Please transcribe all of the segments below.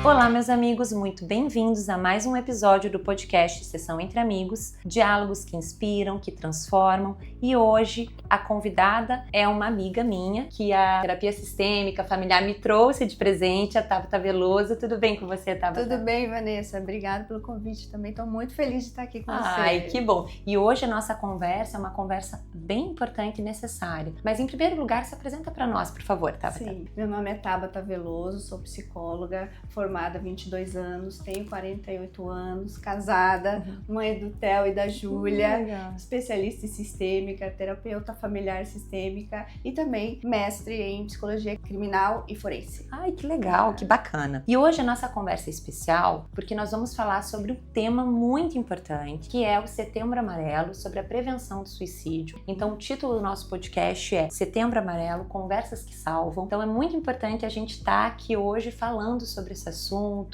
Olá, meus amigos, muito bem-vindos a mais um episódio do podcast Sessão Entre Amigos, diálogos que inspiram, que transformam. E hoje a convidada é uma amiga minha que a terapia sistêmica familiar me trouxe de presente, a Tabata Veloso. Tudo bem com você, Tabata? Tudo bem, Vanessa. Obrigada pelo convite também. Estou muito feliz de estar aqui com você. Ai, que bom. E hoje a nossa conversa é uma conversa bem importante e necessária. Mas em primeiro lugar, se apresenta para nós, por favor, Tabata. Sim, meu nome é Tabata Veloso, sou psicóloga, formada há 22 anos, tenho 48 anos, casada, mãe do Theo e da Júlia, especialista em sistêmica, terapeuta familiar sistêmica e também mestre em psicologia criminal e forense. Ai, que legal, que bacana. E hoje a nossa conversa é especial porque nós vamos falar sobre um tema muito importante, que é o Setembro Amarelo, sobre a prevenção do suicídio. Então o título do nosso podcast é Setembro Amarelo, Conversas que Salvam. Então é muito importante a gente estar aqui hoje falando sobre esse assunto,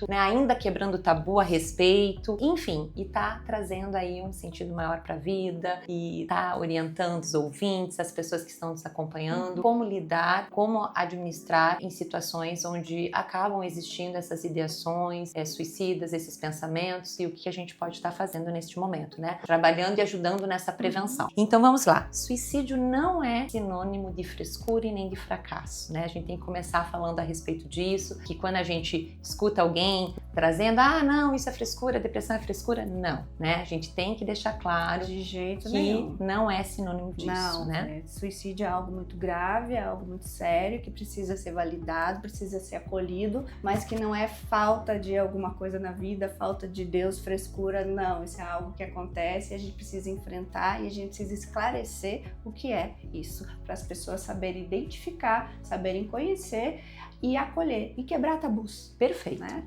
né? Ainda quebrando o tabu a respeito, enfim, e tá trazendo aí um sentido maior para a vida e tá orientando os ouvintes, as pessoas que estão nos acompanhando, como lidar, como administrar em situações onde acabam existindo essas ideações suicidas, esses pensamentos e o que a gente pode estar fazendo neste momento, né? Trabalhando e ajudando nessa prevenção. Então vamos lá. Suicídio não é sinônimo de frescura e nem de fracasso, né? A gente tem que começar falando a respeito disso, que quando a gente escuta alguém trazendo, não, isso é frescura, depressão é frescura, não, né? A gente tem que deixar claro de jeito que nenhum. Não é sinônimo disso, não, né? Suicídio é algo muito grave, é algo muito sério, que precisa ser validado, precisa ser acolhido, mas que não é falta de alguma coisa na vida, falta de Deus, frescura, não. Isso é algo que acontece e a gente precisa enfrentar e a gente precisa esclarecer o que é isso, para as pessoas saberem identificar, saberem conhecer e acolher e quebrar tabus. Perfeito. Né?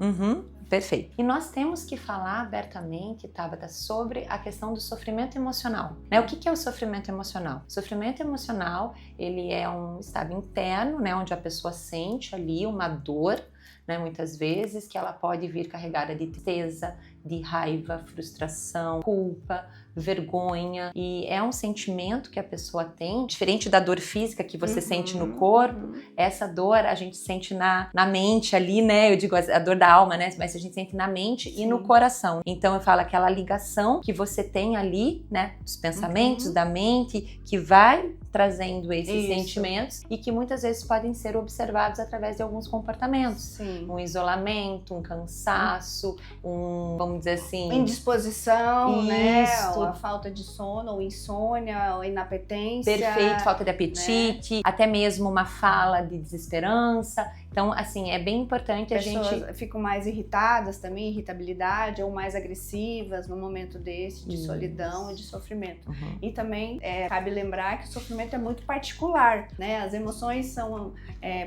Perfeito. E nós temos que falar abertamente, Tabata, sobre a questão do sofrimento emocional, né? O que é o sofrimento emocional? O sofrimento emocional, ele é um estado interno, né, onde a pessoa sente ali uma dor, né, muitas vezes, que ela pode vir carregada de tristeza, de raiva, frustração, culpa, vergonha, e é um sentimento que a pessoa tem, diferente da dor física que você sente no corpo, essa dor a gente sente na mente ali, né, eu digo a dor da alma, né, mas a gente sente na mente e no coração. Então eu falo aquela ligação que você tem ali, né, dos pensamentos, da mente, que vai trazendo esses sentimentos e que muitas vezes podem ser observados através de alguns comportamentos. Sim. Um isolamento, um cansaço, vamos dizer assim... indisposição, né? Isso. Ou a falta de sono, ou insônia, ou inapetência. Perfeito, falta de apetite, né? Até mesmo uma fala de desesperança. Então, assim, é bem importante a gente... Pessoas ficam mais irritadas também, irritabilidade, ou mais agressivas no momento desse, de solidão e de sofrimento. E também cabe lembrar que o sofrimento é muito particular, né? As emoções são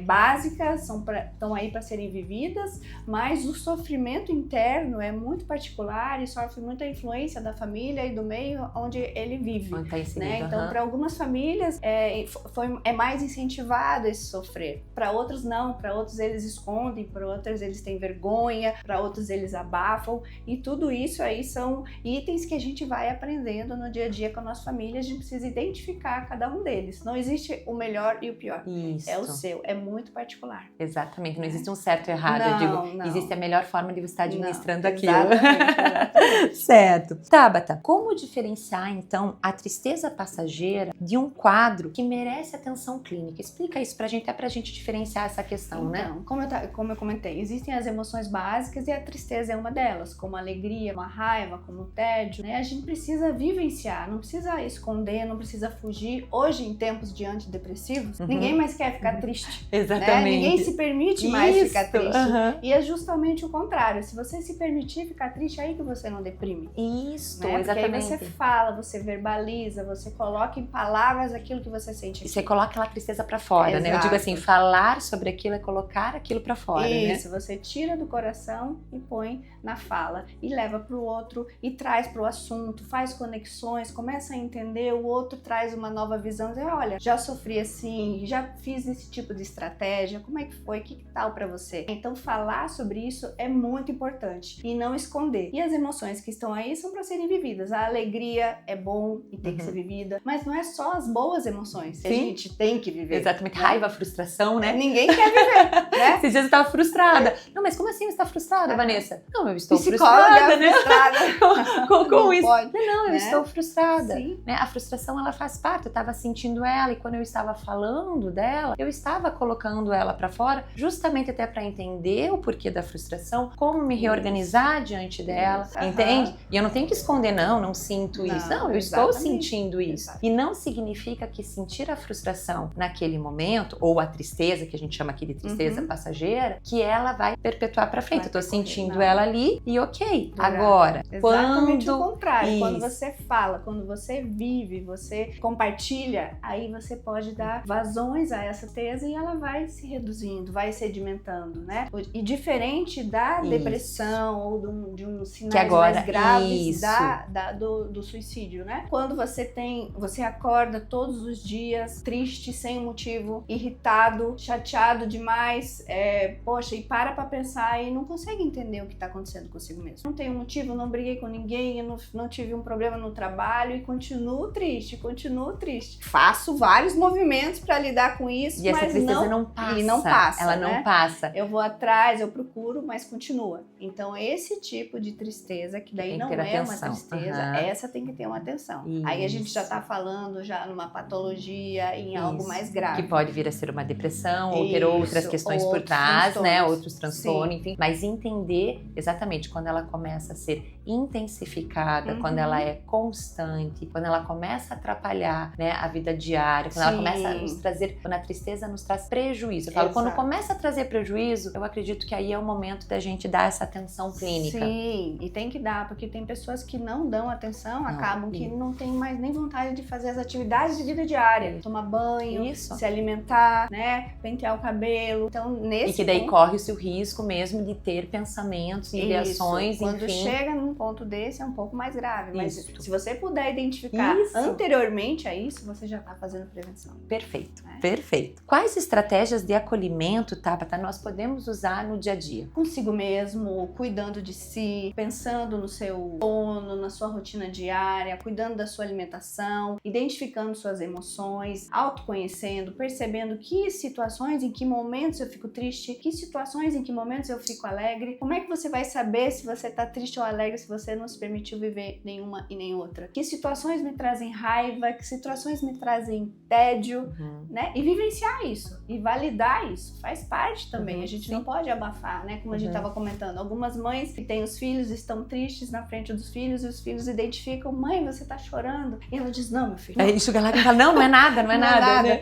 básicas, estão aí para serem vividas, mas o sofrimento interno é muito particular e sofre muita influência da família e do meio onde ele vive. Tá inserido, né? Então, para algumas famílias é mais incentivado esse sofrer. Para outros não, para outros eles escondem, para outros eles têm vergonha, para outros eles abafam, e tudo isso aí são itens que a gente vai aprendendo no dia a dia com a nossa família. A gente precisa identificar cada um deles. Não existe o melhor e o pior. Isso. É o seu, é muito particular. Exatamente, não existe um certo e errado, não, eu digo, não. Existe a melhor forma de você estar administrando aquilo. Exatamente. Certo. Tabata, como diferenciar então a tristeza passageira de um quadro que merece atenção clínica? Explica isso pra gente, até pra gente diferenciar essa questão, né? Então, como eu comentei, existem as emoções básicas e a tristeza é uma delas, como a alegria, como a raiva, como o tédio, né? A gente precisa vivenciar, não precisa esconder, não precisa fugir. Hoje, em tempos de antidepressivos, ninguém mais quer ficar triste. Exatamente. Né? Ninguém se permite mais ficar triste. E é justamente o contrário. Se você se permitir ficar triste, é aí que você não deprime. Isso, né? exatamente. Porque aí você fala, você verbaliza, você coloca em palavras aquilo que você sente. E você coloca aquela tristeza pra fora, Exato. né? Eu digo assim, falar sobre aquilo é colocar aquilo pra fora, Isso, né? você tira do coração e põe na fala. E leva pro outro e traz pro assunto, faz conexões, começa a entender, o outro traz uma nova visão visão, dizer, olha, já sofri assim, já fiz esse tipo de estratégia, como é que foi, que tal pra você? Então falar sobre isso é muito importante e não esconder. E as emoções que estão aí são para serem vividas. A alegria é bom e tem que ser vivida, mas não é só as boas emoções que a gente tem que viver. Exatamente, raiva, frustração, né? Ninguém quer viver, né? Esses dias eu tava frustrada. Não, mas como assim você tá frustrada, Vanessa? Não, eu estou Psicóloga frustrada, né? frustrada. Com isso. Pode, não, eu né? estou frustrada. Sim. Né? A frustração, ela faz parte. Eu tava sentindo ela e quando eu estava falando dela, eu estava colocando ela pra fora, justamente até pra entender o porquê da frustração, como me reorganizar diante dela, entende? E eu não tenho que esconder, não sinto isso. Não, eu estou sentindo isso. E não significa que sentir a frustração naquele momento, ou a tristeza, que a gente chama aqui de tristeza passageira, que ela vai perpetuar pra frente. Eu tô sentindo ela ali e ok. Agora, exatamente o contrário. Isso. Quando você fala, quando você vive, você compartilha, aí você pode dar vazões a essa tristeza e ela vai se reduzindo, vai sedimentando, né? E diferente da depressão ou de um sinais mais graves do suicídio, né? Quando você acorda todos os dias triste, sem motivo, irritado, chateado demais, poxa, e para pensar e não consegue entender o que está acontecendo consigo mesmo. Não tenho motivo, não briguei com ninguém, eu não tive um problema no trabalho e continuo triste. Faço vários movimentos para lidar com isso, e mas essa tristeza não passa. E não passa, ela né? não passa. Eu vou atrás, eu procuro, mas continua. Então esse tipo de tristeza, que daí não é uma tristeza, essa tem que ter uma atenção. Isso. Aí a gente já tá falando já numa patologia, em algo mais grave. Que pode vir a ser uma depressão, ou ter outras questões por trás, né? Outros transtornos, enfim. Mas entender exatamente quando ela começa a ser intensificada, quando ela é constante, quando ela começa a atrapalhar, né, a vida diária, quando ela começa a nos trazer, quando a tristeza nos traz prejuízo. Eu falo, quando começa a trazer prejuízo, eu acredito que aí é o momento da gente dar essa atenção clínica. Sim, e tem que dar, porque tem pessoas que não dão atenção, acabam que não tem mais nem vontade de fazer as atividades de vida diária, tomar banho, se alimentar, né, pentear o cabelo. Então, nesse e que daí corre-se o risco mesmo de ter pensamentos e ideações, quando enfim. chega num ponto desse é um pouco mais grave, mas se você puder identificar anteriormente a isso, você já está fazendo prevenção. Perfeito, perfeito. Quais estratégias de acolhimento, Tabata, nós podemos usar no dia a dia? Consigo mesmo, cuidando de si, pensando no seu sono, na sua rotina diária, cuidando da sua alimentação, identificando suas emoções, autoconhecendo, percebendo que situações, em que momentos eu fico triste, que situações, em que momentos eu fico alegre. Como é que você vai saber se você está triste ou alegre se você não se permitiu viver nenhuma e nem outra? Que situações me trazem raiva, que situações me trazem tédio, né? E vivenciar isso, e validar isso, faz parte também. A gente não pode abafar, né? Como a gente estava comentando, algumas mães que têm os filhos estão tristes na frente dos filhos e os filhos identificam, mãe, você tá chorando? E ela diz, não, meu filho. Aí enxuga lá e fala, não é nada, não é nada. Né?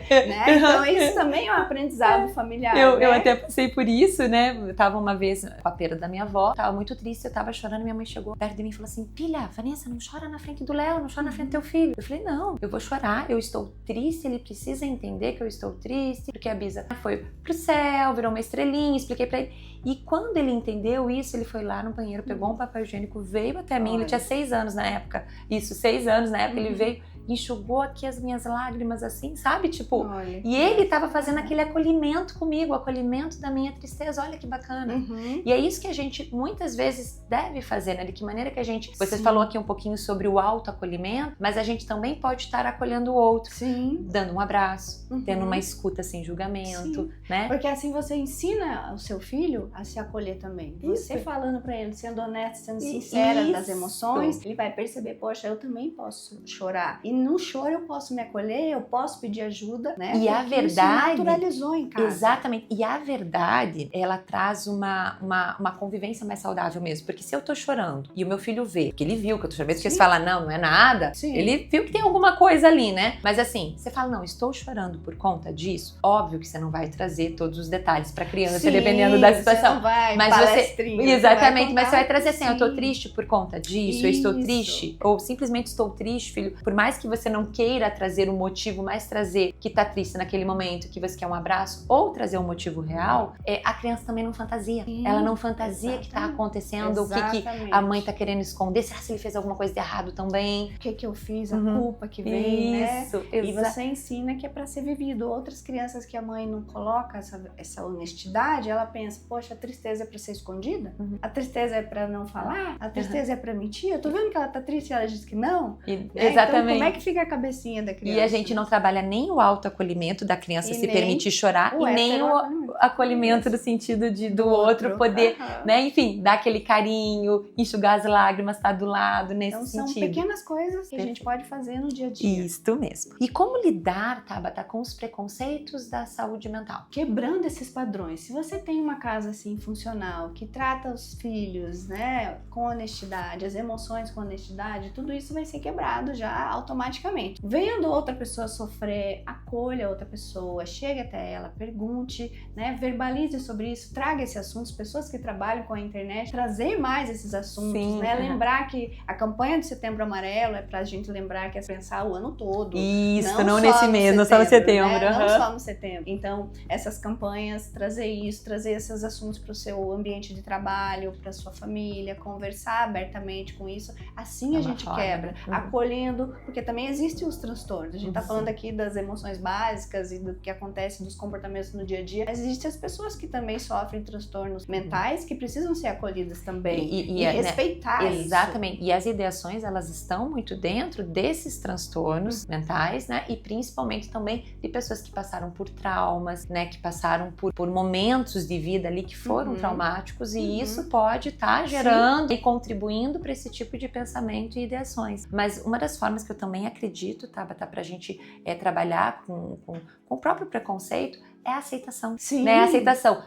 Então isso também é um aprendizado familiar. Eu até passei por isso, né? Eu tava uma vez com a perda da minha avó, tava muito triste, eu tava chorando, minha mãe chegou perto de mim e falou assim, filha, Vanessa, não chora na frente do Léo, não chora na frente do teu filho. Eu falei, não, eu vou chorar, eu estou triste, ele precisa entender que eu estou triste, porque a Bisa foi pro céu, virou uma estrelinha, expliquei pra ele. E quando ele entendeu isso, ele foi lá no banheiro, pegou um papel higiênico, veio até mim, ele tinha 6 anos na época, ele veio, enxugou aqui as minhas lágrimas assim, sabe? Tipo, e ele tava fazendo aquele acolhimento comigo, o acolhimento da minha tristeza, olha que bacana. E é isso que a gente muitas vezes deve fazer, né? De que maneira que a gente... Você falou aqui um pouquinho sobre o autoacolhimento, mas a gente também pode estar acolhendo o outro. Dando um abraço, tendo uma escuta sem julgamento, né? Porque assim você ensina o seu filho a se acolher também. Você falando pra ele, sendo honesta, sendo sincera das emoções, ele vai perceber, poxa, eu também posso chorar. E no choro eu posso me acolher, eu posso pedir ajuda, né? E a verdade... Isso naturalizou em casa. Exatamente. E a verdade, ela traz uma convivência mais saudável mesmo. Porque se eu tô chorando e o meu filho vê, que ele viu que eu tô chorando, porque você fala, não é nada, ele viu que tem alguma coisa ali, né? Mas assim, você fala, não, estou chorando por conta disso. Óbvio que você não vai trazer todos os detalhes pra criança, dependendo da situação. Você não vai mas exatamente, mas você vai trazer assim, eu tô triste por conta disso, eu estou triste, ou simplesmente estou triste, filho, por mais que que você não queira trazer um motivo, mas trazer que tá triste naquele momento, que você quer um abraço, ou trazer um motivo real, a criança também não fantasia. Sim, ela não fantasia que tá acontecendo, o que a mãe tá querendo esconder, se ele fez alguma coisa de errado também. O que eu fiz, a culpa que vem, Isso, né? E você ensina que é pra ser vivido. Outras crianças que a mãe não coloca essa honestidade, ela pensa, poxa, a tristeza é pra ser escondida? A tristeza é pra não falar? A tristeza é pra mentir? Eu tô vendo que ela tá triste e ela diz que não. Exatamente. Então, como é que fica a cabecinha da criança? E a gente não trabalha nem o autoacolhimento da criança se permitir chorar e nem o acolhimento do sentido do outro poder, né, enfim, dar aquele carinho, enxugar as lágrimas, estar do lado nesse então, sentido. São pequenas coisas que a gente pode fazer no dia a dia. Isso mesmo. E como lidar, Tabata, com os preconceitos da saúde mental? Quebrando esses padrões. Se você tem uma casa assim funcional, que trata os filhos, né, com honestidade, as emoções com honestidade, tudo isso vai ser quebrado já automaticamente. Vendo outra pessoa sofrer, acolha outra pessoa, chegue até ela, pergunte, né, verbalize sobre isso, traga esse assunto. As pessoas que trabalham com a internet, trazer mais esses assuntos, sim, né, lembrar que a campanha do Setembro Amarelo é pra gente lembrar que é pensar o ano todo. Isso, não nesse mês, não só no setembro. Né? Não só no setembro. Então, essas campanhas, trazer isso, trazer esses assuntos para o seu ambiente de trabalho, para sua família, conversar abertamente com isso. Assim a gente quebra, acolhendo, porque também existem os transtornos. A gente tá falando aqui das emoções básicas e do que acontece dos comportamentos no dia a dia, mas existem as pessoas que também sofrem transtornos mentais que precisam ser acolhidas também e respeitar isso. Exatamente. E as ideações, elas estão muito dentro desses transtornos mentais, né? E principalmente também de pessoas que passaram por traumas, né? Que passaram por momentos de vida ali que foram traumáticos e isso pode estar gerando e contribuindo para esse tipo de pensamento e ideações. Mas uma das formas que eu também acredito, Tabata, pra gente trabalhar com o próprio preconceito é a aceitação. Sim. Né? A aceitação.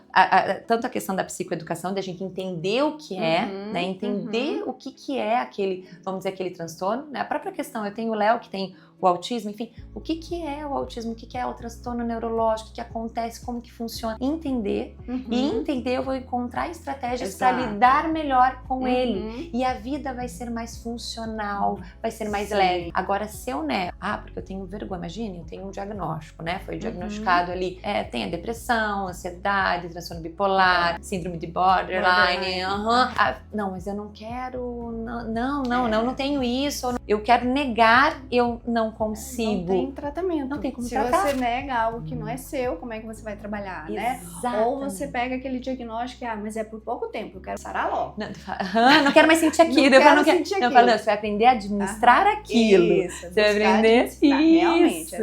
Tanto a questão da psicoeducação, da gente entender o que é, né? Entender o que é aquele, vamos dizer, aquele transtorno. Né? A própria questão, eu tenho o Léo que tem o autismo, enfim, o que é o autismo, o que é o transtorno neurológico, o que acontece, como que funciona. Entender, e entender eu vou encontrar estratégias para lidar melhor com ele. E a vida vai ser mais funcional, vai ser mais leve. Agora, se eu nego, porque eu tenho vergonha, imagine, eu tenho um diagnóstico, né? Foi diagnosticado ali, tem a depressão, ansiedade, transtorno bipolar, síndrome de borderline. Não, mas eu não quero, não tenho isso, eu quero negar, eu não consigo. Não tem tratamento. Não tem como Se tratar. você nega algo que não é seu, como é que você vai trabalhar, né? Ou você pega aquele diagnóstico, mas é por pouco tempo, eu quero sarar logo. Não quero mais sentir aquilo. Eu falo, você vai aprender a administrar aquilo. Isso, você vai aprender isso. Realmente,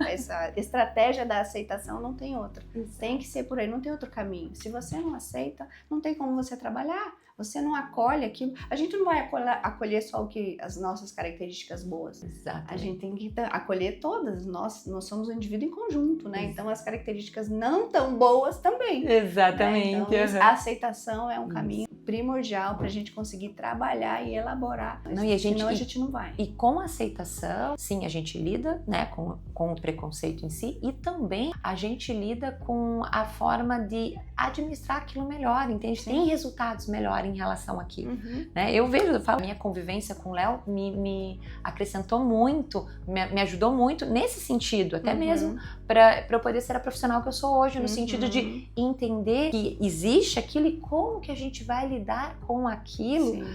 essa estratégia da aceitação não tem outra. Tem que ser por aí, não tem outro caminho. Se você não aceita, não tem como você trabalhar. Você não acolhe aquilo. A gente não vai acolher só as nossas características boas. Exatamente. A gente tem que acolher todas. Nós somos um indivíduo em conjunto, né? Então as características não tão boas também. Exatamente. Né? Então, a aceitação é um caminho primordial para a gente conseguir trabalhar e elaborar. Senão a gente não vai. E com a aceitação, sim, a gente lida, né, com o preconceito em si e também a gente lida com a forma de administrar aquilo melhor, entende? Tem resultados melhores em relação àquilo, né? Eu falo, minha convivência com o Léo me acrescentou muito, me ajudou muito nesse sentido, até mesmo para eu poder ser a profissional que eu sou hoje, no sentido de entender que existe aquilo e como que a gente vai lidar com aquilo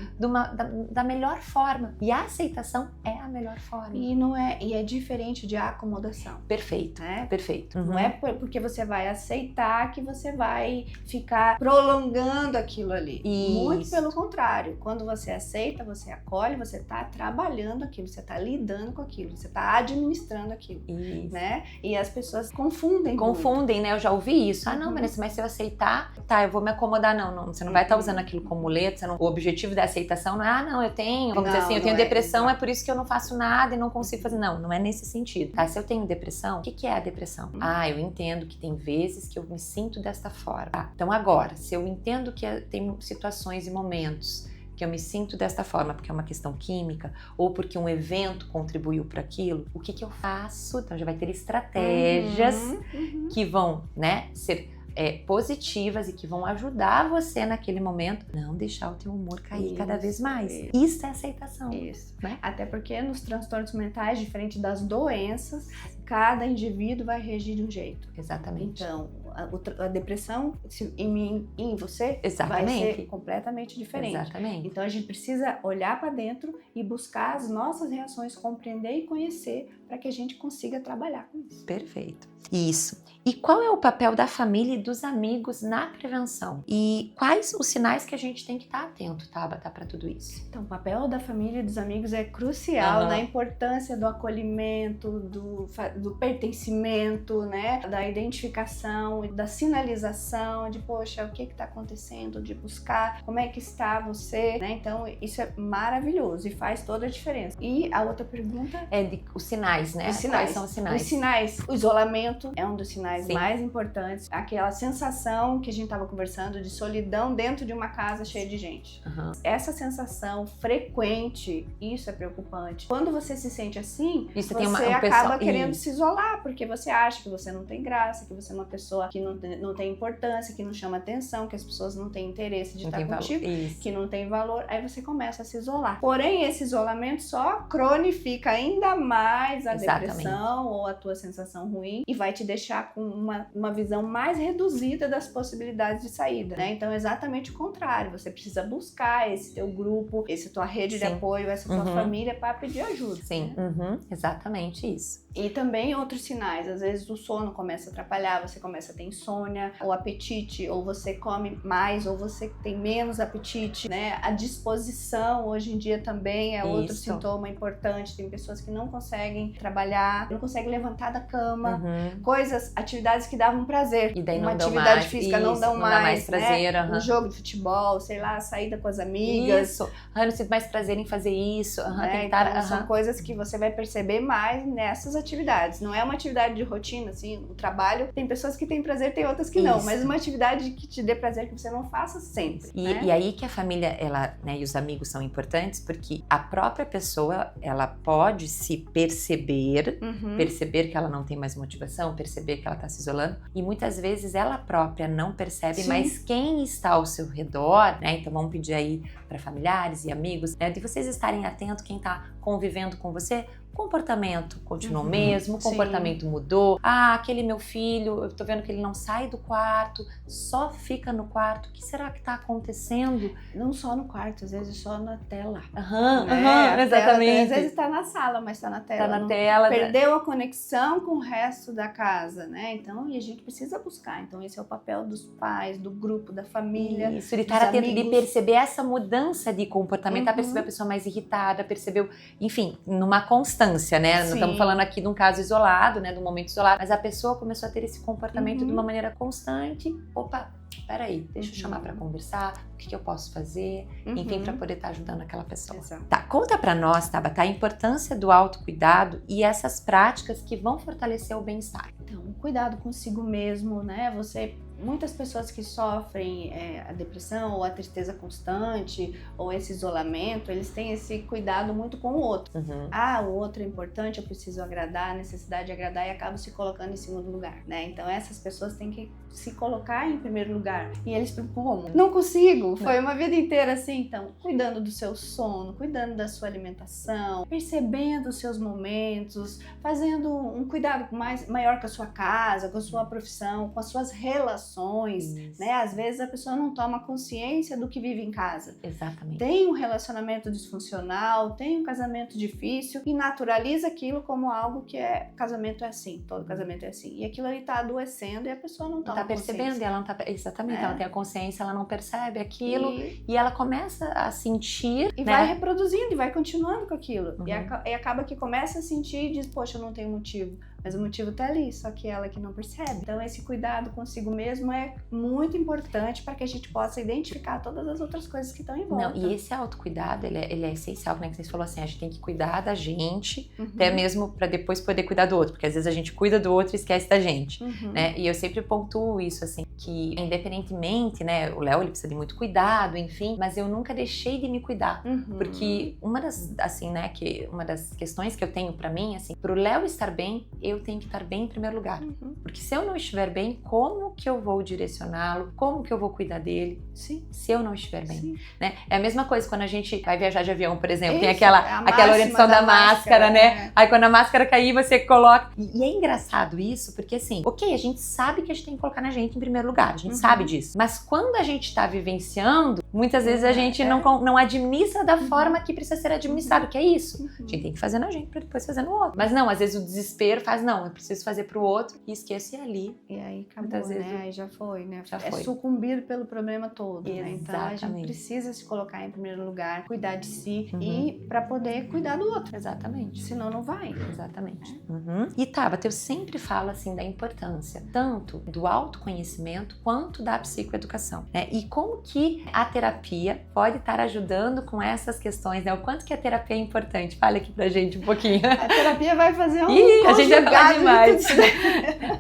da melhor forma. E a aceitação é a melhor forma. E é diferente de acomodação. Perfeito, né? Perfeito. Não é porque você vai aceitar que você vai ficar prolongando aquilo ali. Muito pelo contrário. Quando você aceita, você acolhe, você está trabalhando aquilo, você está lidando com aquilo, você está administrando aquilo, né? E as pessoas confundem, né? Eu já ouvi isso. Não, Vanessa, mas se eu aceitar, eu vou me acomodar. Não, você não vai estar usando aquilo como muleta. O objetivo da aceitação não é, não, eu tenho, vamos dizer assim, eu tenho depressão, é por isso que eu não faço nada e não consigo fazer. Não é nesse sentido. Tá? Se eu tenho depressão, o que é a depressão? Eu entendo que tem vezes que eu me sinto desta forma. Tá? Então agora, se eu entendo que tem situações e momentos que eu me sinto desta forma, porque é uma questão química, ou porque um evento contribuiu para aquilo, o que eu faço? Então já vai ter estratégias que vão, né, ser positivas e que vão ajudar você naquele momento, não deixar o teu humor cair cada vez mais. Isso é aceitação. Isso. Né? Até porque nos transtornos mentais, diferente das doenças, cada indivíduo vai reagir de um jeito. Exatamente. Então, a depressão em mim e em você vai ser completamente diferente. Exatamente. Então, a gente precisa olhar para dentro e buscar as nossas reações, compreender e conhecer para que a gente consiga trabalhar com isso. Perfeito. Isso. E qual é o papel da família e dos amigos na prevenção? E quais os sinais que a gente tem que estar atento, Tabata, para tudo isso? Então, o papel da família e dos amigos é crucial na importância do acolhimento, do pertencimento, né? Da identificação, da sinalização de, poxa, o que está acontecendo, de buscar como é que está você, né? Então, isso é maravilhoso e faz toda a diferença. E a outra pergunta é os sinais, né? Quais são os sinais? Os sinais. O isolamento é um dos sinais mais importantes. Aquela sensação que a gente estava conversando de solidão dentro de uma casa cheia de gente. Essa sensação frequente, isso é preocupante. Quando você se sente assim, você acaba querendo se isolar, porque você acha que você não tem graça, que você é uma pessoa que não tem importância, que não chama atenção, que as pessoas não têm interesse de estar contigo, que não tem valor. Aí você começa a se isolar. Porém, esse isolamento só cronifica ainda mais a depressão ou a tua sensação ruim e vai te deixar com uma visão mais reduzida das possibilidades de saída, né? Então, é exatamente o contrário. Você precisa buscar esse teu grupo, essa tua rede de apoio, essa tua família para pedir ajuda. Sim, né? Exatamente isso. E também outros sinais, às vezes o sono começa a atrapalhar, você começa a ter insônia, o apetite, ou você come mais, ou você tem menos apetite, né? A disposição hoje em dia também é outro sintoma importante. Tem pessoas que não conseguem trabalhar, não conseguem levantar da cama, atividades que davam prazer. E daí uma atividade física não dá mais prazer, né? Um jogo de futebol, sei lá, saída com as amigas. Isso. Eu não sinto mais prazer em fazer isso. Então, são coisas que você vai perceber mais nessas atividades. Não é uma atividade de rotina, assim, o trabalho. Tem pessoas que têm prazer, tem outras que não. Mas uma atividade que te dê prazer, que você não faça sempre. E aí que a família, ela, né, e os amigos são importantes, porque a própria pessoa, ela pode se perceber que ela não tem mais motivação, perceber que ela tá se isolando. E muitas vezes ela própria não percebe, mas quem está ao seu redor, né? Então vamos pedir aí para familiares e amigos, né, de vocês estarem atentos, quem tá convivendo com você, o comportamento continuou o mesmo, o comportamento mudou. Aquele meu filho, eu tô vendo que ele não sai do quarto, só fica no quarto. O que será que tá acontecendo? Não só no quarto, às vezes só na tela. Exatamente. Às vezes tá na sala, mas tá na tela. Tá na tela. Perdeu a conexão com o resto da casa, né? Então, e a gente precisa buscar. Então, esse é o papel dos pais, do grupo, da família. Isso, ele tá atento de perceber essa mudança de comportamento, perceber a pessoa mais irritada, percebeu, enfim, numa constância, né? Não estamos falando aqui de um caso isolado, né? De um momento isolado, mas a pessoa começou a ter esse comportamento de uma maneira constante. Opa, peraí, deixa eu chamar pra conversar, o que eu posso fazer, enfim, pra poder estar ajudando aquela pessoa. Exato. Tá, conta pra nós, Tabata, a importância do autocuidado e essas práticas que vão fortalecer o bem-estar. Então, cuidado consigo mesmo, né? Muitas pessoas que sofrem a depressão ou a tristeza constante ou esse isolamento, eles têm esse cuidado muito com o outro. O outro é importante, eu preciso agradar, a necessidade de agradar, e acabam se colocando em segundo lugar, né? Então essas pessoas têm que se colocar em primeiro lugar. E eles como? Não consigo, foi uma vida inteira assim. Então, cuidando do seu sono, cuidando da sua alimentação, percebendo os seus momentos, fazendo um cuidado maior com a sua casa, com a sua profissão, com as suas relações, né? Às vezes a pessoa não toma consciência do que vive em casa. Exatamente. Tem um relacionamento disfuncional, tem um casamento difícil e naturaliza aquilo como algo que casamento é assim, todo casamento é assim. E aquilo ali tá adoecendo e a pessoa não toma percebendo, e ela não tá, exatamente, ela tem a consciência, ela não percebe aquilo e ela começa a sentir, e vai reproduzindo e vai continuando com aquilo. E acaba que começa a sentir e diz, poxa, eu não tenho motivo. Mas o motivo tá ali, só que ela que não percebe. Então esse cuidado consigo mesmo é muito importante para que a gente possa identificar todas as outras coisas que estão em volta. Não, e esse autocuidado, ele é essencial, né? Que você falou assim, a gente tem que cuidar da gente, até mesmo para depois poder cuidar do outro, porque às vezes a gente cuida do outro e esquece da gente, né? E eu sempre pontuo isso, assim, que independentemente, né, o Léo, ele precisa de muito cuidado, enfim, mas eu nunca deixei de me cuidar, porque uma das, assim, né, uma das questões que eu tenho para mim, assim, pro Léo estar bem, eu eu tenho que estar bem em primeiro lugar. Porque se eu não estiver bem, como que eu vou direcioná-lo? Como que eu vou cuidar dele? Sim. Se eu não estiver bem, Sim. né? É a mesma coisa quando a gente vai viajar de avião, por exemplo, tem Isso, aquela orientação da máscara, né? Aí quando a máscara cair, você coloca. E é engraçado isso, porque assim, ok, a gente sabe que a gente tem que colocar na gente em primeiro lugar, a gente sabe disso. Mas quando a gente tá vivenciando, muitas vezes a gente não administra da forma que precisa ser administrado, que é isso. A gente tem que fazer na gente pra depois fazer no outro. Mas não, às vezes o desespero faz, não, eu preciso fazer pro outro e esqueço ali. E aí acabou, né? Aí já foi, né? Já foi. Sucumbir pelo problema todo, né? Então a gente Exatamente. precisa se colocar em primeiro lugar, cuidar de si e pra poder cuidar do outro. Exatamente. Senão não vai. Exatamente. E Tabata, eu sempre falo assim da importância tanto do autoconhecimento quanto da psicoeducação, né? E como que a terapia pode estar ajudando com essas questões, né? O quanto que a terapia é importante. Fale aqui pra gente um pouquinho. A terapia vai fazer um a gente vai falar demais.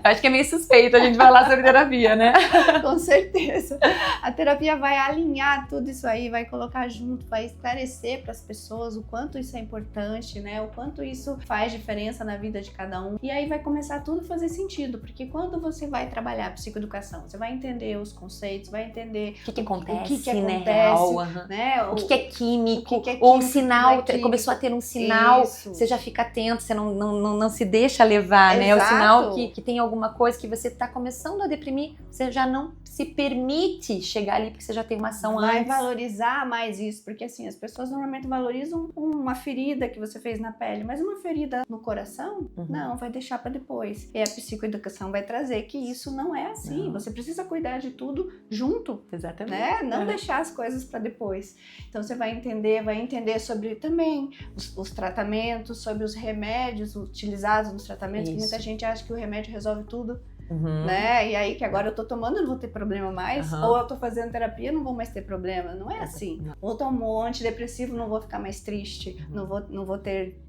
Acho que é meio suspeito a gente falar sobre terapia, né? Com certeza. A terapia vai alinhar tudo isso aí, vai colocar junto, vai esclarecer para as pessoas o quanto isso é importante, né? O quanto isso faz diferença na vida de cada um. E aí vai começar tudo a fazer sentido, porque quando você vai trabalhar psicoeducação, você vai entender os conceitos, vai entender o que acontece, o que né? acontece, né? O que é químico, ou um sinal, começou a ter um sinal, você já fica atento, você não se deixa levar, né? O sinal que tem alguma coisa que você está começando a deprimir, você já não se permite chegar ali porque você já tem uma ação antes. Vai valorizar mais isso, porque assim, as pessoas normalmente valorizam uma ferida que você fez na pele, mas uma ferida no coração, não, vai deixar para depois. E a psicoeducação vai trazer que isso não é assim, você precisa cuidar de tudo junto. Exatamente. Né? Não deixar as coisas para depois. Então você vai entender sobre também os tratamentos, sobre os remédios utilizados nos tratamentos, que muita gente acha que o remédio resolve tudo. Né? E aí que agora eu tô tomando, eu não vou ter problema mais, ou eu tô fazendo terapia, não vou mais ter problema. Não é assim. Ou tomo antidepressivo, não vou ficar mais triste, não vou ter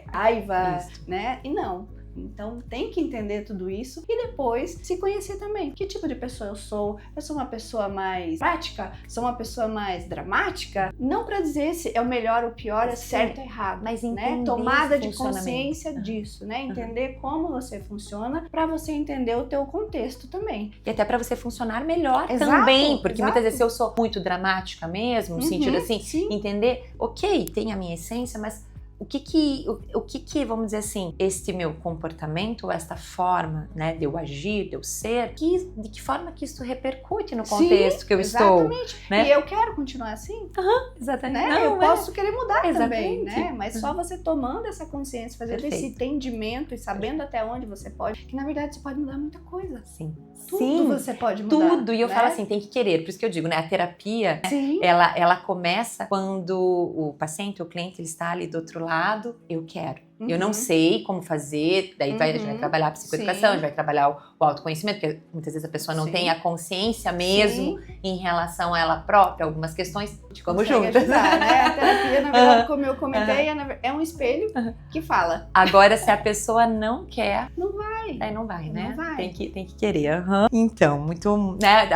raiva, né? E não. Então tem que entender tudo isso e depois se conhecer também. Que tipo de pessoa eu sou? Eu sou uma pessoa mais prática? Sou uma pessoa mais dramática? Não para dizer se é o melhor ou o pior, é certo ou errado, mas né? Tomada de consciência disso, né? Entender como você funciona para você entender o teu contexto também. E até para você funcionar melhor também, porque muitas vezes eu sou muito dramática mesmo, no sentido assim, entender, ok, tem a minha essência, mas o que, vamos dizer assim, este meu comportamento, esta forma, né, de eu agir, de eu ser, de que forma que isso repercute no contexto que eu estou. Né? E eu quero continuar assim. Exatamente. Né? Eu posso querer mudar também, né? Mas só você tomando essa consciência, fazendo esse entendimento e sabendo até onde você pode, que na verdade você pode mudar muita coisa. Sim. Tudo você pode mudar. Tudo. E eu falo assim, tem que querer. Por isso que eu digo, né? A terapia, ela começa quando o paciente, o cliente, ele está ali do outro lado, eu quero. Eu não sei como fazer, daí a gente vai trabalhar a psicoeducação, a gente vai trabalhar o autoconhecimento, porque muitas vezes a pessoa não tem a consciência mesmo em relação a ela própria, algumas questões de como juntas. Ajudar, né? A terapia, na verdade, como eu comentei, é um espelho que fala. Agora, se a pessoa não quer, não vai. Aí não vai, né? Não vai. Tem que querer. Então, muito, né?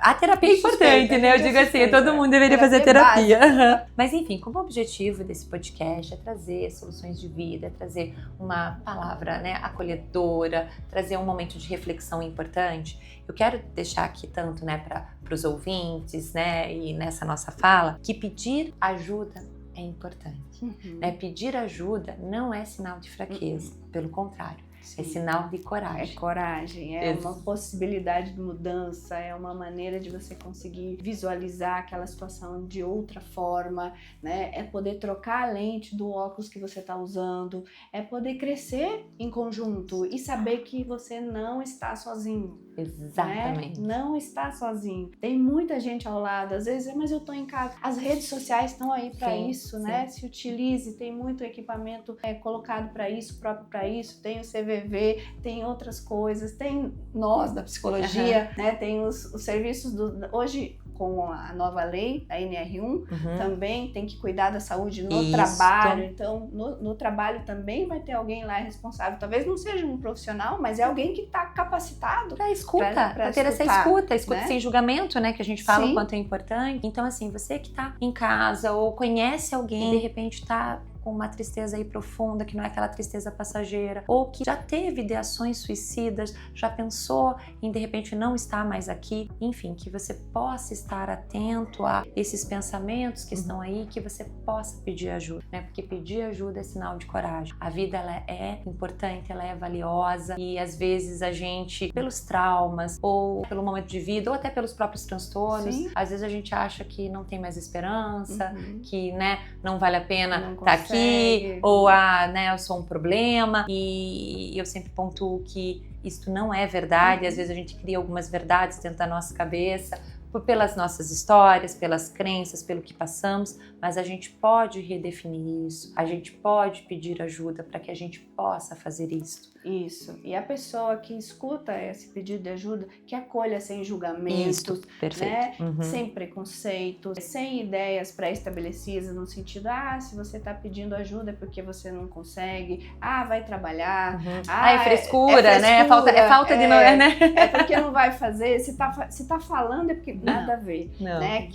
A terapia é importante, né? Eu digo assim, todo mundo deveria fazer terapia. Mas enfim, como o objetivo desse podcast é trazer soluções de vida, é trazer uma palavra, né, acolhedora, trazer um momento de reflexão importante, eu quero deixar aqui tanto, né, para os ouvintes, né, e nessa nossa fala, que pedir ajuda é importante. Né? Pedir ajuda não é sinal de fraqueza, pelo contrário. É sinal de coragem. É coragem, é uma possibilidade de mudança, é uma maneira de você conseguir visualizar aquela situação de outra forma, né? É poder trocar a lente do óculos que você está usando, é poder crescer em conjunto e saber que você não está sozinho. Exatamente. Né? Não está sozinho. Tem muita gente ao lado, às vezes, mas eu tô em casa. As redes sociais estão aí para isso, né? Se utilize, tem muito equipamento colocado para isso, próprio para isso. Tem o CVV, tem outras coisas, tem nós da psicologia, né? Tem os serviços hoje, com a nova lei, a NR1, também tem que cuidar da saúde no trabalho. Então, no trabalho também vai ter alguém lá responsável. Talvez não seja um profissional, mas é alguém que está capacitado para escuta, para ter essa escuta né? Sem julgamento, né? Que a gente fala o quanto é importante. Então, assim, você que está em casa ou conhece alguém, de repente está com uma tristeza aí profunda, que não é aquela tristeza passageira, ou que já teve ideações suicidas, já pensou em de repente não estar mais aqui, enfim, que você possa estar atento a esses pensamentos que estão aí, que você possa pedir ajuda, né? Porque pedir ajuda é sinal de coragem. A vida, ela é importante, ela é valiosa e às vezes a gente, pelos traumas ou pelo momento de vida ou até pelos próprios transtornos, Sim. às vezes a gente acha que não tem mais esperança, que, né, não vale a pena estar aqui, ou né, eu sou um problema, e eu sempre pontuo que isto não é verdade. Às vezes a gente cria algumas verdades dentro da nossa cabeça, pelas nossas histórias, pelas crenças, pelo que passamos, mas a gente pode redefinir isso, a gente pode pedir ajuda para que a gente possa fazer isso. Isso. E a pessoa que escuta esse pedido de ajuda, que acolha sem julgamentos, isso, perfeito. Né? Sem preconceitos, sem ideias pré-estabelecidas no sentido, se você está pedindo ajuda é porque você não consegue, vai trabalhar, é frescura, né? É falta de... né? É porque não vai fazer, se tá falando é porque nada a ver. Não, né?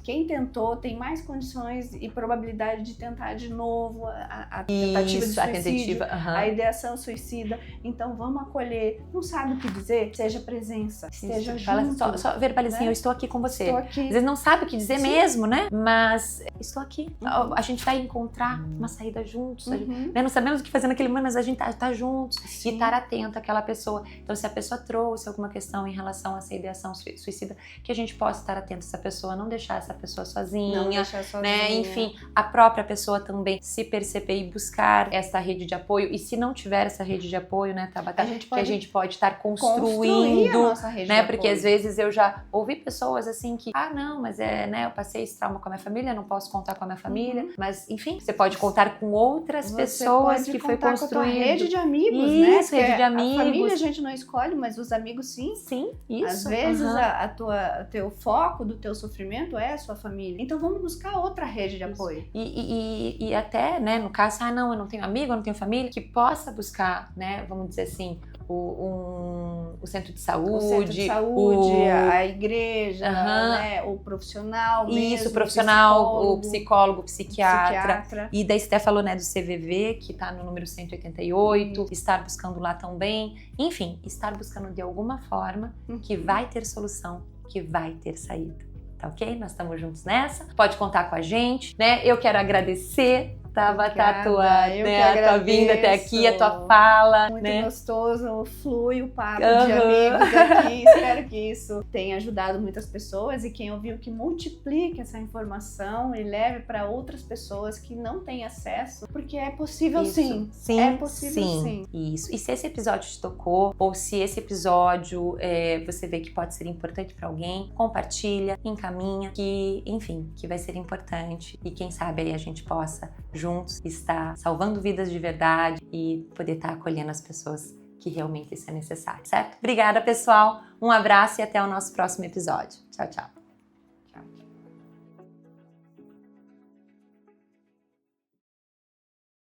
Quem tentou tem mais condições e probabilidade de tentar de novo a tentativa de suicídio, a ideação suicida. Então vamos acolher. Não sabe o que dizer? Seja presença, esteja junto. Só verbalize, né? Eu estou aqui com você. Estou aqui. Às vezes não sabe o que dizer mesmo, né? Mas estou aqui. A gente vai encontrar uma saída juntos. Né? Não sabemos o que fazer naquele momento, mas a gente tá juntos. Sim. E estar atento àquela pessoa. Então, se a pessoa trouxe alguma questão em relação a essa ideação suicida, que a gente possa estar atento a essa pessoa, não deixar essa pessoa sozinha. Não deixar sozinha. Né? Enfim, a própria pessoa também se perceber e buscar essa rede de apoio. E se não tiver essa rede de apoio, né, Tabata, que a gente pode estar construindo, a nossa rede né? de Porque apoio. às vezes eu já ouvi pessoas assim que, não, mas né, eu passei esse trauma com a minha família, não posso contar com a minha família. Mas, enfim, você pode contar com outras pessoas que foi construído. Com a tua rede de amigos, isso, né? Rede de amigos. A família a gente não escolhe, mas os amigos sim. Sim, isso. Às vezes o teu foco do teu sofrimento é a sua família. Então vamos buscar outra rede de apoio. E até, né, no caso, não, eu não tenho amigo, eu não tenho família, que possa buscar, né, vamos dizer assim, o centro de saúde. O centro de saúde, a igreja, né, o profissional mesmo. Isso, o profissional, o psicólogo, o psiquiatra. E daí você falou, né, do CVV, que tá no número 188, estar buscando lá também. Enfim, estar buscando de alguma forma que vai ter solução, que vai ter saída. Tá ok? Nós estamos juntos nessa. Pode contar com a gente, né? Eu quero agradecer, Tabata, a tua vinda até aqui, a tua fala. Muito né? gostoso, flui o papo de amigos aqui. Espero que isso tenha ajudado muitas pessoas e quem ouviu que multiplique essa informação e leve para outras pessoas que não têm acesso, porque é possível sim. É possível sim. Isso. E se esse episódio te tocou, ou se esse episódio você vê que pode ser importante para alguém, compartilha, encaminha, que, enfim, que vai ser importante. E quem sabe aí a gente possa juntos estar salvando vidas de verdade e poder estar acolhendo as pessoas que realmente isso é necessário, certo? Obrigada, pessoal. Um abraço e até o nosso próximo episódio. Tchau, tchau.